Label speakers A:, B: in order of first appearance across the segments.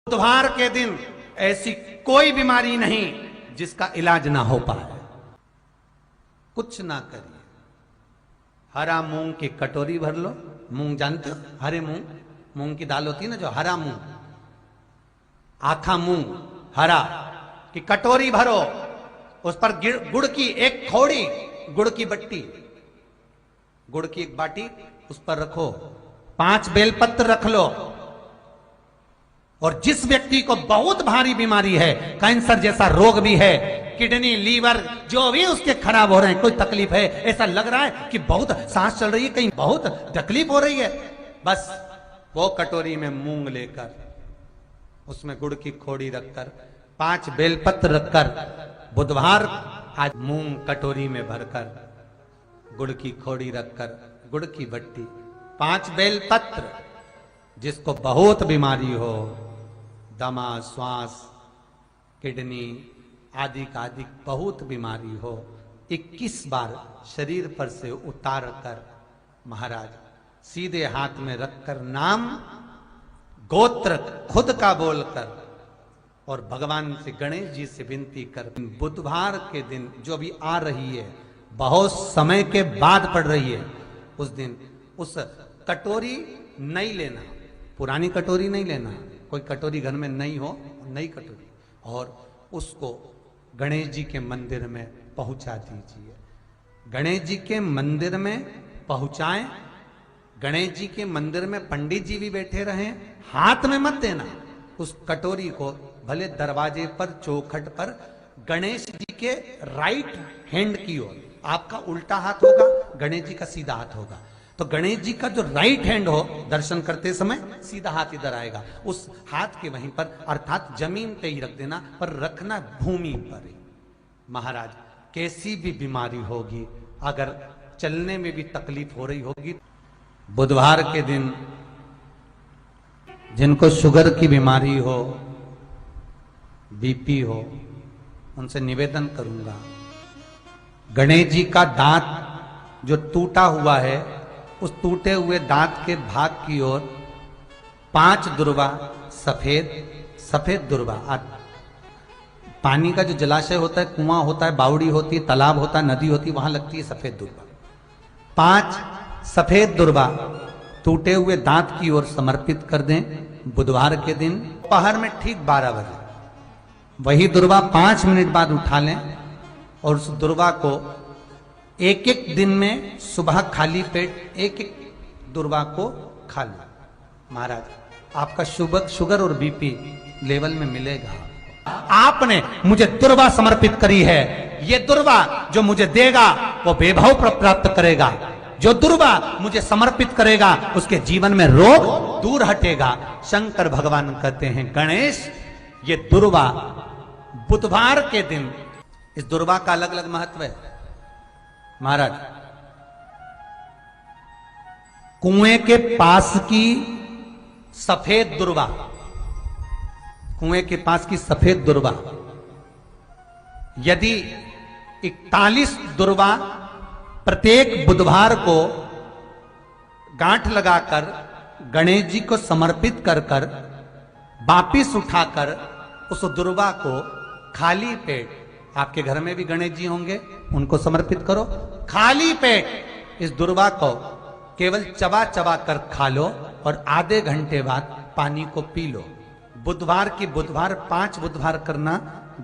A: बुधवार के दिन ऐसी कोई बीमारी नहीं जिसका इलाज ना हो पाए। कुछ ना करिए, हरा मूंग की कटोरी भर लो। मूंग जानते हो, हरे मूंग, मूंग की दाल होती है ना जो, हरा मूंग, आखा मूंग हरा की कटोरी भरो, उस पर गुड़ की एक थोड़ी, गुड़ की बट्टी, गुड़ की एक बाटी उस पर रखो, 5 बेलपत्र रख लो। और जिस व्यक्ति को बहुत भारी बीमारी है, कैंसर जैसा रोग भी है, किडनी लीवर जो भी उसके खराब हो रहे हैं, कोई तकलीफ है, ऐसा लग रहा है कि बहुत सांस चल रही है, कहीं बहुत तकलीफ हो रही है, बस वो कटोरी में मूंग लेकर, उसमें गुड़ की खोड़ी रखकर, 5 बेलपत्र रखकर, बुधवार आज मूंग कटोरी में भरकर, गुड़ की खोड़ी रखकर, गुड़ की बट्टी, 5 बेलपत्र, जिसको बहुत बीमारी हो, दमा, श्वास, किडनी आदि का आदि बहुत बीमारी हो, 21 बार शरीर पर से उतार कर महाराज सीधे हाथ में रखकर नाम गोत्र खुद का बोलकर और भगवान से, गणेश जी से विनती कर, बुधवार के दिन जो भी आ रही है, बहुत समय के बाद पड़ रही है, उस दिन उस कटोरी नहीं लेना, पुरानी कटोरी नहीं लेना, कोई कटोरी घर में नहीं हो, नई कटोरी, और उसको गणेश जी के मंदिर में पहुंचा दीजिए। गणेश जी के मंदिर में पहुंचाएं, गणेश जी के मंदिर में पंडित जी भी बैठे रहें, हाथ में मत देना उस कटोरी को, भले दरवाजे पर, चौखट पर, गणेश जी के राइट हैंड की ओर, आपका उल्टा हाथ होगा, गणेश जी का सीधा हाथ होगा, तो गणेश जी का जो राइट हैंड हो, दर्शन करते समय सीधा हाथ इधर आएगा, उस हाथ के वहीं पर, अर्थात जमीन पे ही रख देना, पर रखना भूमि पर ही। महाराज कैसी भी बीमारी होगी, अगर चलने में भी तकलीफ हो रही होगी, बुधवार के दिन जिनको शुगर की बीमारी हो, बीपी हो, उनसे निवेदन करूंगा, गणेश जी का दांत जो टूटा हुआ है, उस टूटे हुए दांत के भाग की ओर 5 दुर्वा, सफेद दुर्वा, पानी का जो जलाशय होता है, कुआं होता है, बावड़ी होती है, तालाब होता है, नदी होती है, वहां लगती है सफेद दुर्वा, 5 सफेद दुर्वा टूटे हुए दांत की ओर समर्पित कर दें। बुधवार के दिन दोपहर में ठीक 12 बजे वही दुर्वा 5 मिनट बाद उठा लें और उस दुर्वा को एक एक दिन में सुबह खाली पेट एक एक दुर्वा को खा लें। महाराज आपका शुगर और बीपी लेवल में मिलेगा। आपने मुझे दुर्वा समर्पित करी है, ये दुर्वा जो मुझे देगा वो वैभव प्राप्त करेगा, जो दुर्वा मुझे समर्पित करेगा उसके जीवन में रोग दूर हटेगा। शंकर भगवान कहते हैं, गणेश ये दुर्वा बुधवार के दिन, इस दुर्वा का अलग अलग महत्व है। महाराज कुएं के पास की सफेद दुर्वा, कुएं के पास की सफेद दुर्वा, यदि 41 दुर्वा प्रत्येक बुधवार को गांठ लगाकर गणेश जी को समर्पित कर कर वापिस उठाकर उस दुर्वा को खाली पेट, आपके घर में भी गणेश जी होंगे, उनको समर्पित करो, खाली पेट इस दुर्वा को केवल चबा चबा कर खा लो और आधे घंटे बाद पानी को पी लो। बुधवार की बुधवार 5 बुधवार करना,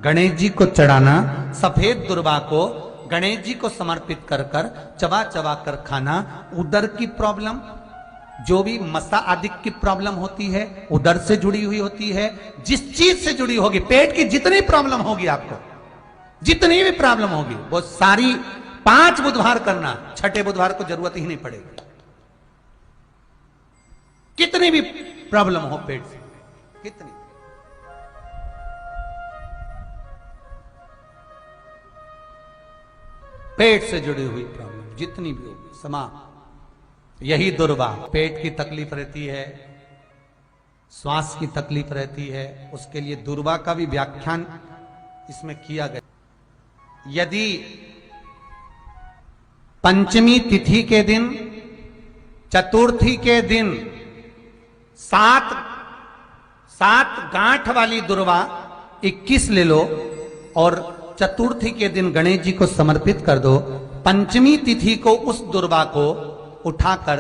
A: गणेश जी को चढ़ाना, सफेद दुर्वा को गणेश जी को समर्पित कर कर चबा चबा कर खाना। उदर की प्रॉब्लम, जो भी मसा आदि की प्रॉब्लम होती है, उदर से जुड़ी हुई होती है, जिस चीज से जुड़ी होगी, पेट की जितनी प्रॉब्लम होगी, आपको जितनी भी प्रॉब्लम होगी, वो सारी 5 बुधवार करना, 6ठे बुधवार को जरूरत ही नहीं पड़ेगी। कितनी भी प्रॉब्लम हो पेट से, कितनी, पेट से जुड़ी हुई प्रॉब्लम जितनी भी होगी समाप्त। यही दुर्वा, पेट की तकलीफ रहती है, श्वास की तकलीफ रहती है, उसके लिए दुर्वा का भी व्याख्यान इसमें किया गया। यदि पंचमी तिथि के दिन, चतुर्थी के दिन 7 7 गांठ वाली दुर्वा 21 ले लो और चतुर्थी के दिन गणेश जी को समर्पित कर दो। पंचमी तिथि को उस दुर्वा को उठाकर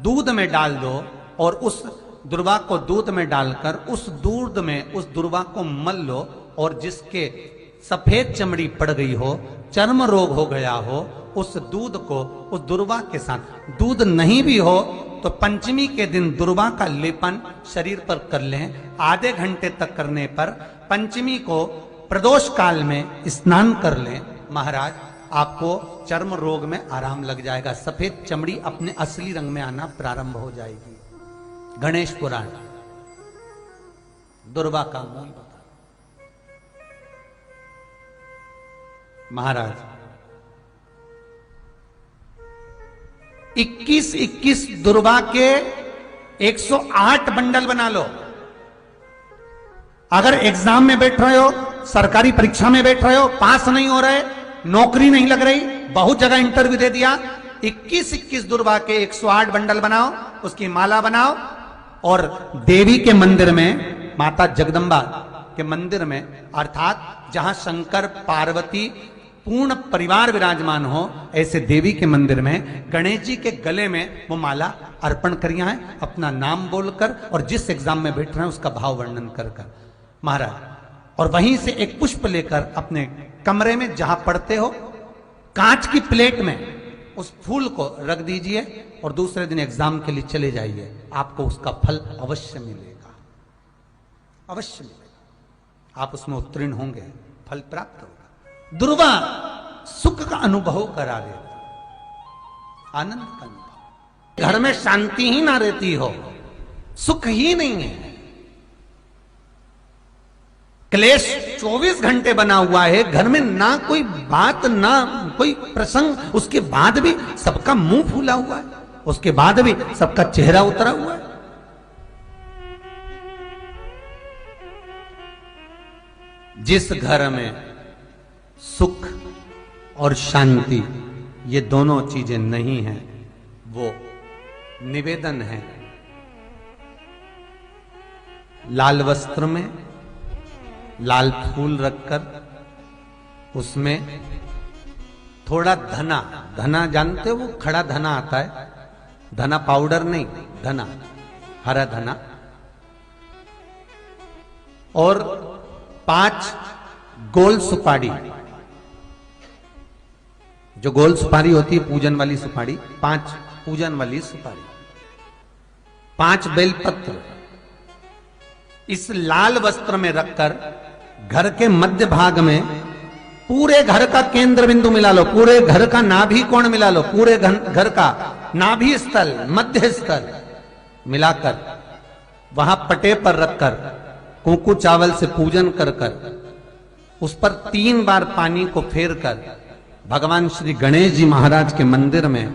A: दूध में डाल दो और उस दुर्वा को दूध में डालकर उस दूध में उस दुर्वा को मल लो, और जिसके सफेद चमड़ी पड़ गई हो, चर्म रोग हो गया हो, उस दूध को उस दुर्वा के साथ, दूध नहीं भी हो तो पंचमी के दिन दुर्वा का लेपन शरीर पर कर लें। आधे घंटे तक करने पर पंचमी को प्रदोष काल में स्नान कर लें। महाराज आपको चर्म रोग में आराम लग जाएगा, सफेद चमड़ी अपने असली रंग में आना प्रारंभ हो जाएगी। गणेश पुराण दुर्वा का मूल बता। महाराज 21 दुर्वा के 108 बंडल बना लो। अगर एग्जाम में बैठ रहे हो, सरकारी परीक्षा में बैठ रहे हो, पास नहीं हो रहे, नौकरी नहीं लग रही, बहुत जगह इंटरव्यू दे दिया, 21 दुर्वा के 108 बंडल बनाओ, उसकी माला बनाओ और देवी के मंदिर में, माता जगदम्बा के मंदिर में, अर्थात जहां शंकर पार्वती पूर्ण परिवार विराजमान हो, ऐसे देवी के मंदिर में गणेश जी के गले में वो माला अर्पण करिया है, अपना नाम बोलकर और जिस एग्जाम में बैठ रहे हैं उसका भाव वर्णन कर महाराज, और वहीं से एक पुष्प लेकर अपने कमरे में जहां पढ़ते हो कांच की प्लेट में उस फूल को रख दीजिए और दूसरे दिन एग्जाम के लिए चले जाइए। आपको उसका फल अवश्य मिलेगा, अवश्य मिलेगा, आप उसमें उत्तीर्ण होंगे, फल प्राप्त होगा। दुर्वा सुख का अनुभव करा देता, आनंद का अनुभव। घर में शांति ही ना रहती हो, सुख ही नहीं है, क्लेश 24 घंटे बना हुआ है घर में, ना कोई बात ना कोई प्रसंग, उसके बाद भी सबका मुंह फूला हुआ है, उसके बाद भी सबका चेहरा उतरा हुआ है। जिस घर में सुख और शांति ये दोनों चीजें नहीं हैं, वो निवेदन है लाल वस्त्र में लाल फूल रखकर उसमें थोड़ा धना, धना जानते हो वो खड़ा धना आता है, धना पाउडर नहीं, धना, हरा धना, और 5 गोल सुपारी, जो गोल सुपारी होती है पूजन वाली सुपारी, 5 पूजन वाली सुपारी, 5 बेलपत्र इस लाल वस्त्र में रखकर घर के मध्य भाग में पूरे घर का केंद्र बिंदु मिला लो, पूरे घर का नाभि कोण मिला लो, पूरे घर का नाभि स्थल, मध्य स्थल मिलाकर वहां पटे पर रखकर कुंकू चावल से पूजन कर उस पर 3 बार पानी को फेर कर भगवान श्री गणेश जी महाराज के मंदिर में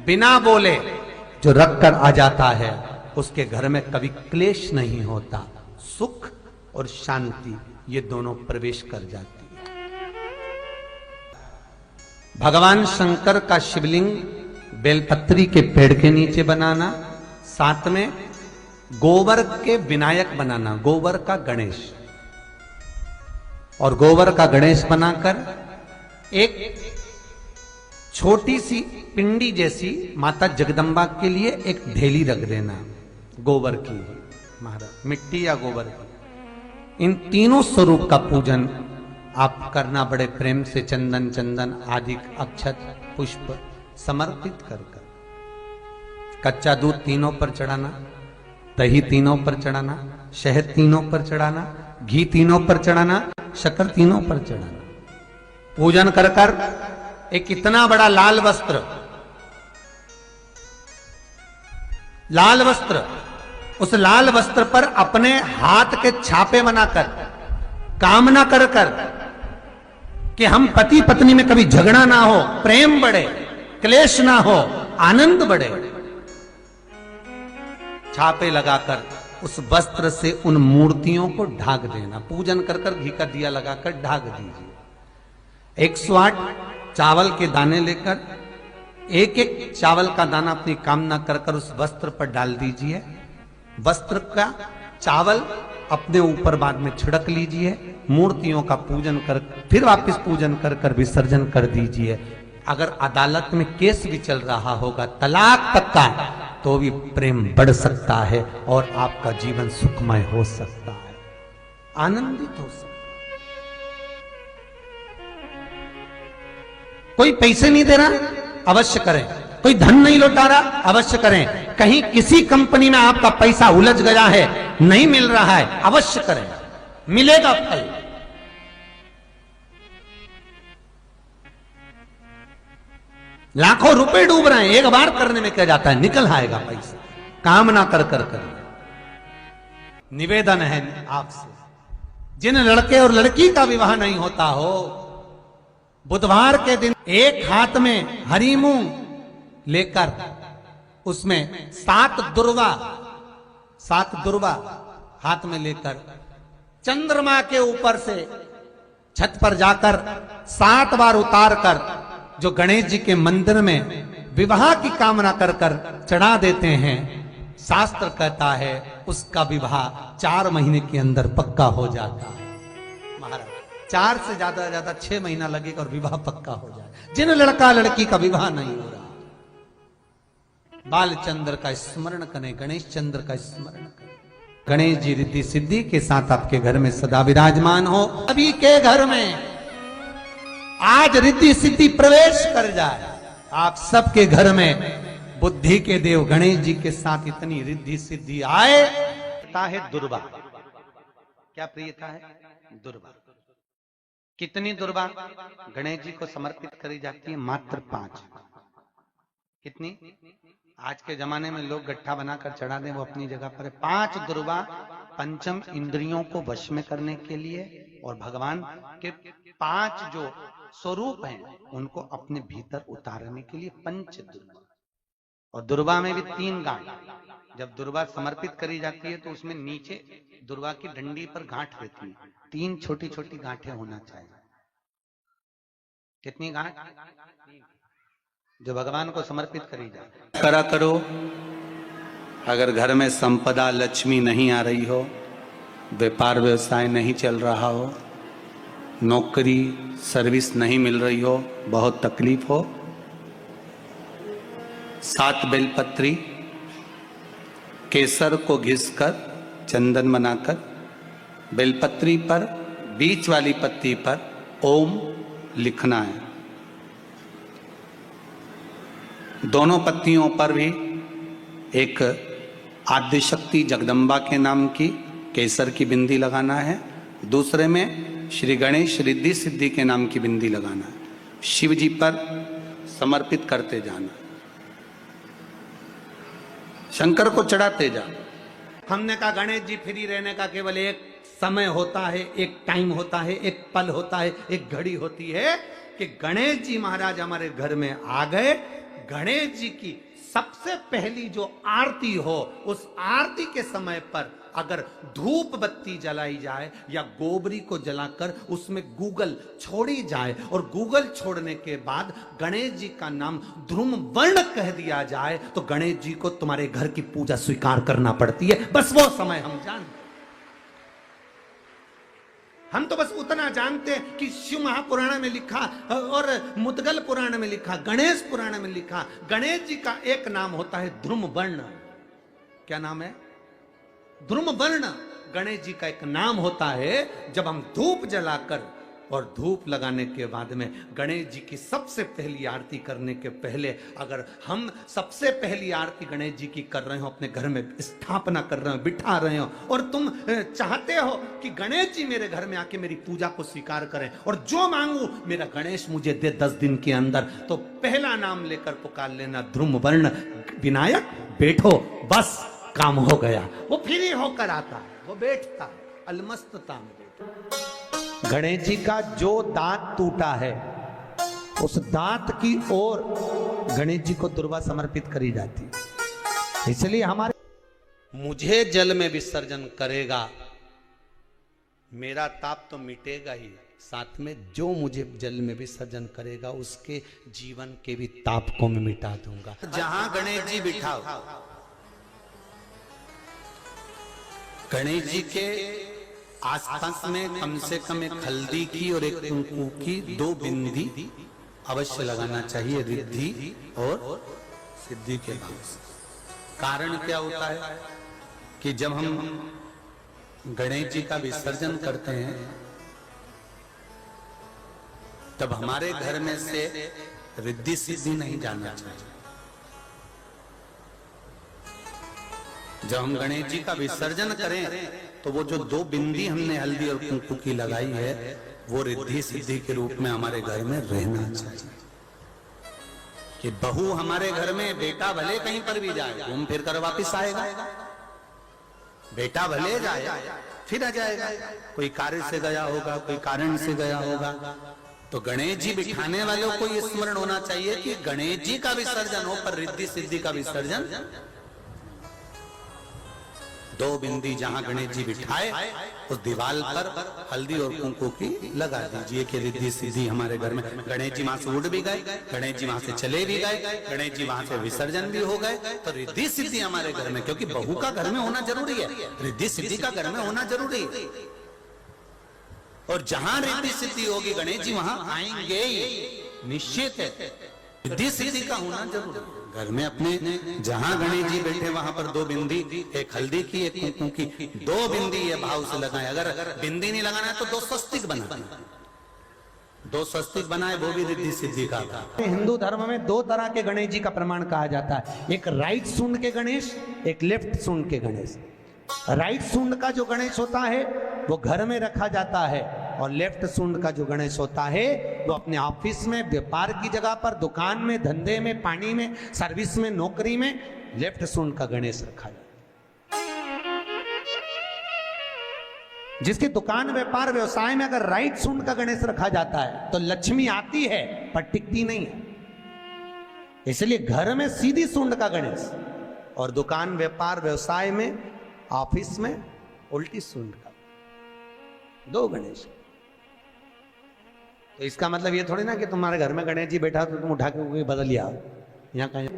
A: बिना बोले जो रखकर आ जाता है, उसके घर में कभी क्लेश नहीं होता, सुख और शांति ये दोनों प्रवेश कर जाती है। भगवान शंकर का शिवलिंग बेलपत्री के पेड़ के नीचे बनाना, साथ में गोबर के विनायक बनाना, गोबर का गणेश, और गोबर का गणेश बनाकर एक छोटी सी पिंडी जैसी माता जगदम्बा के लिए एक ढेली रख देना, गोबर की, महाराज मिट्टी या गोबर की। इन तीनों स्वरूप का पूजन आप करना बड़े प्रेम से, चंदन चंदन आदि अक्षत पुष्प समर्पित कर कच्चा दूध तीनों पर चढ़ाना, दही तीनों पर चढ़ाना, शहद तीनों पर चढ़ाना, घी तीनों पर चढ़ाना, शक्कर तीनों पर चढ़ाना। पूजन कर कर एक इतना बड़ा लाल वस्त्र, लाल वस्त्र, उस लाल वस्त्र पर अपने हाथ के छापे बनाकर कामना कर कर कि हम पति पत्नी में कभी झगड़ा ना हो, प्रेम बढ़े, क्लेश ना हो, आनंद बढ़े, छापे लगाकर उस वस्त्र से उन मूर्तियों को ढाक देना। पूजन कर कर घी का दिया लगाकर ढाक दीजिए। 108 चावल के दाने लेकर एक एक चावल का दाना अपनी कामना कर कर उस वस्त्र पर डाल दीजिए। वस्त्र का चावल अपने ऊपर बाद में छिड़क लीजिए, मूर्तियों का पूजन कर फिर वापस पूजन कर कर विसर्जन कर दीजिए। अगर अदालत में केस भी चल रहा होगा तलाक तक का, तो भी प्रेम बढ़ सकता है और आपका जीवन सुखमय हो सकता है, आनंदित हो सकता है। कोई पैसे नहीं दे रहा, अवश्य करें। कोई धन नहीं लौटा रहा, अवश्य करें। कहीं किसी कंपनी में आपका पैसा उलझ गया है, नहीं मिल रहा है, अवश्य करें, मिलेगा फल। लाखों रुपए डूब रहे हैं, एक बार करने में क्या जाता है, निकल आएगा पैसा। काम ना कर कर कर। निवेदन है आपसे, जिन लड़के और लड़की का विवाह नहीं होता हो, बुधवार के दिन एक हाथ में हरी मूंग लेकर उसमें 7 दुर्वा हाथ में लेकर चंद्रमा के ऊपर से छत पर जाकर 7 बार उतार कर जो गणेश जी के मंदिर में विवाह की कामना कर कर चढ़ा देते हैं, शास्त्र कहता है उसका विवाह 4 महीने के अंदर पक्का हो जाता है। महाराज 4 से ज्यादा 6 महीना लगेगा और विवाह पक्का हो जाए। जिन लड़का लड़की का विवाह नहीं हो रहा, बालचंद्र का स्मरण करें, गणेश चंद्र का स्मरण करें। गणेश जी रिद्धि सिद्धि के साथ आपके घर में सदा विराजमान हो। सभी के घर में आज रिद्धि सिद्धि प्रवेश कर जाए। आप सबके घर में बुद्धि के देव गणेश जी के साथ इतनी रिद्धि सिद्धि आए। है दुर्वा, क्या प्रियता है? दुर्वा। कितनी दुर्वा गणेश जी को समर्पित करी जाती है? मात्र 5। कितनी? आज के जमाने में लोग गट्ठा बनाकर चढ़ा दें, वो अपनी जगह पर है। 5 दुर्वा पंचम इंद्रियों को वश में करने के लिए और भगवान के 5 जो स्वरूप हैं उनको अपने भीतर उतारने के लिए 5 दुर्वा। और दुर्वा में भी 3 गांठ। जब दुर्वा समर्पित करी जाती है तो उसमें नीचे दुर्वा की डंडी पर गांठ रहती है, 3 छोटी छोटी गांठें होना चाहिए। कितनी गांठ? जो भगवान को समर्पित करी जाए। करा करो। अगर घर में संपदा लक्ष्मी नहीं आ रही हो, व्यापार व्यवसाय नहीं चल रहा हो, नौकरी सर्विस नहीं मिल रही हो, बहुत तकलीफ हो, 7 बेलपत्री केसर को घिसकर चंदन बनाकर बेलपत्री पर बीच वाली पत्ती पर ओम लिखना है। दोनों पत्तियों पर भी एक आद्यशक्ति जगदम्बा के नाम की केसर की बिंदी लगाना है, दूसरे में श्री गणेश रिद्धि सिद्धि के नाम की बिंदी लगाना है। शिव जी पर समर्पित करते जाना, शंकर को चढ़ाते जाना। हमने कहा गणेश जी फ्री रहने का केवल एक समय होता है, एक टाइम होता है, एक पल होता है, एक घड़ी होती है कि गणेश जी महाराज हमारे घर में आ गए। गणेश जी की सबसे पहली जो आरती हो, उस आरती के समय पर अगर धूप बत्ती जलाई जाए या गोबरी को जलाकर उसमें गूगल छोड़ी जाए और गूगल छोड़ने के बाद गणेश जी का नाम ध्रुम वर्ण कह दिया जाए, तो गणेश जी को तुम्हारे घर की पूजा स्वीकार करना पड़ती है। बस वो समय हम जानते। हम तो बस उतना जानते हैं कि शिव महापुराण में लिखा और मुद्गल पुराण में लिखा, गणेश पुराण में लिखा, गणेश जी का एक नाम होता है ध्रुम वर्ण। क्या नाम है? ध्रुम वर्ण गणेश जी का एक नाम होता है। जब हम धूप जलाकर और धूप लगाने के बाद में गणेश जी की सबसे पहली आरती करने के पहले अगर हम सबसे पहली आरती गणेश जी की कर रहे हो, अपने घर में स्थापना कर रहे हो, बिठा रहे हो, और तुम चाहते हो कि गणेश जी मेरे घर में आके मेरी पूजा को स्वीकार करें और जो मांगू मेरा गणेश मुझे दे 10 दिन के अंदर, तो पहला नाम लेकर पुकार लेना ध्रुम वर्ण विनायक, बैठो, बस काम हो गया। वो फ्री होकर आता है, वो बैठता है, अलमस्तता में बैठता। गणेश जी का जो दांत टूटा है उस दांत की ओर गणेश जी को दुर्वा समर्पित करी जाती है। इसलिए हमारे मुझे जल में विसर्जन करेगा, मेरा ताप तो मिटेगा ही, साथ में जो मुझे जल में विसर्जन करेगा उसके जीवन के भी ताप को मैं मिटा दूंगा। जहां गणेश जी बिठाओ
B: गणेश जी के आसपास में कम से कम एक हल्दी की और एक कुंकू की 2 बिंदी अवश्य लगाना चाहिए, रिद्धि और सिद्धि के भाव से। कारण क्या होता है कि जब हम गणेश जी का विसर्जन करते हैं तब हमारे घर में से रिद्धि सिद्धि नहीं जाना चाहिए। जब हम गणेश जी का विसर्जन करें तो वो जो 2 बिंदी हमने हल्दी और कुंकू की लगाई है वो रिद्धि सिद्धि के रूप में हमारे घर में रहना चाहिए। कि बहू हमारे घर में, बेटा भले कहीं पर भी जाए घूम फिर कर वापिस आएगा, बेटा भले जाए फिर आ जाएगा, कोई कार्य से गया होगा, कोई कारण से गया होगा। तो गणेश जी बिठाने वालों को ये स्मरण होना चाहिए कि गणेश जी का विसर्जन हो पर रिद्धि सिद्धि का विसर्जन। 2 बिंदी जहां गणेश जी बिठाए उस दीवाल पर हल्दी और कुंकू की लगा दीजिए कि रिद्धि सिद्धि हमारे घर में। गणेश जी वहां से उड़ भी गए, गणेश जी वहां से चले भी गए, गणेश जी वहां से विसर्जन भी हो गए, तो रिद्धि सिद्धि हमारे घर में, क्योंकि बहू का घर में होना जरूरी है, रिद्धि सिद्धि का घर में होना जरूरी है। और जहां रिद्धि सिद्धि होगी गणेश जी वहां आएंगे, निश्चित है। रिद्धि सिद्धि का होना जरूरी है। घर में अपने जहां गणेश जी बैठे वहां पर 2 बिंदी, एक हल्दी की एक कुंकू की, 2 बिंदी ये भाव से लगाए। अगर बिंदी नहीं लगाना है तो 2 स्वस्तिक बनाए, 2 स्वस्तिक बनाए, वो भी रिद्धि सिद्धि का।
A: हिंदू धर्म में 2 तरह के गणेश जी का प्रमाण कहा जाता है, एक राइट सूंड के गणेश, एक लेफ्ट सूंड के गणेश। राइट सूंड का जो गणेश होता है वो घर में रखा जाता है, और लेफ्ट सूंड का जो गणेश होता है वो अपने ऑफिस में, व्यापार की जगह पर, दुकान में, धंधे में, पानी में, सर्विस में, नौकरी में लेफ्ट सूंड का गणेश रखा जाता है। जिसकी दुकान, व्यापार, व्यवसाय में अगर राइट सूंड का गणेश रखा जाता है तो लक्ष्मी आती है पर टिकती नहीं है। इसलिए घर में सीधी सूंड का गणेश, और दुकान, व्यापार, व्यवसाय में, ऑफिस में उल्टी सूंड का, 2 गणेश। तो इसका मतलब ये थोड़ी ना कि तुम्हारे घर में गणेश जी बैठा तो तुम उठा के कोई बदल लिया यहाँ कहीं।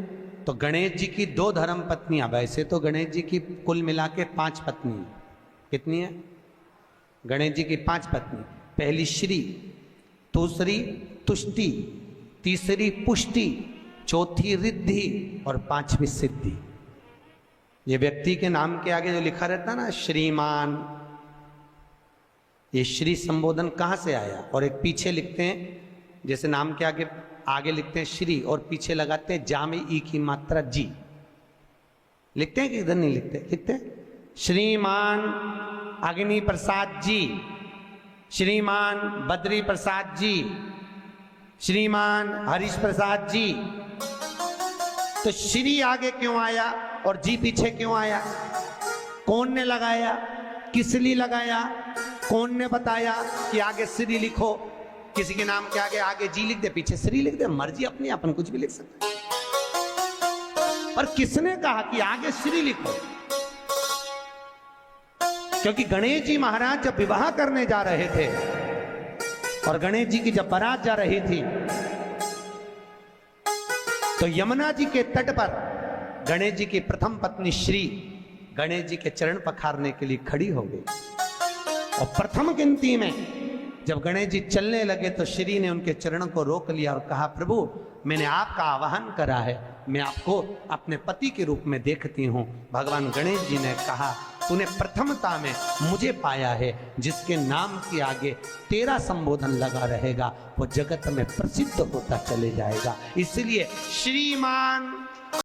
A: तो गणेश जी की 2 धर्म पत्नियां, वैसे तो गणेश जी की कुल मिला के 5 पत्नी। कितनी है? गणेश जी की 5 पत्नी। पहली श्री, दूसरी तुष्टि, तीसरी पुष्टि, चौथी रिद्धि और 5वीं सिद्धि। ये व्यक्ति के नाम के आगे जो लिखा रहता है ना श्रीमान, ये श्री संबोधन कहाँ से आया? और एक पीछे लिखते हैं, जैसे नाम के आगे लिखते हैं श्री और पीछे लगाते हैं जा में ई की मात्रा जी। लिखते हैं कि इधर नहीं लिखते? लिखते हैं श्रीमान अग्नि प्रसाद जी, श्रीमान बद्री प्रसाद जी, श्रीमान हरीश प्रसाद जी। तो श्री आगे क्यों आया और जी पीछे क्यों आया? कौन ने लगाया? किस लिए लगाया? कौन ने बताया कि आगे श्री लिखो? किसी के नाम के आगे जी लिख दे, पीछे श्री लिख दे, मर्जी अपनी, अपन कुछ भी लिख सकते। पर किसने कहा कि आगे श्री लिखो? क्योंकि गणेश जी महाराज जब विवाह करने जा रहे थे और गणेश जी की जब बारात जा रही थी तो यमुना जी के तट पर गणेश जी की प्रथम पत्नी श्री गणेश जी के चरण पखारने के लिए खड़ी हो गई। और प्रथम गिनती में जब गणेश जी चलने लगे तो श्री ने उनके चरणों को रोक लिया और कहा, प्रभु मैंने आपका आवाहन करा है, मैं आपको अपने पति के रूप में देखती हूँ। भगवान गणेश जी ने कहा, तूने प्रथमता में मुझे पाया है, जिसके नाम के आगे तेरा संबोधन लगा रहेगा वो जगत में प्रसिद्ध होता चले जाएगा। इसलिए श्रीमान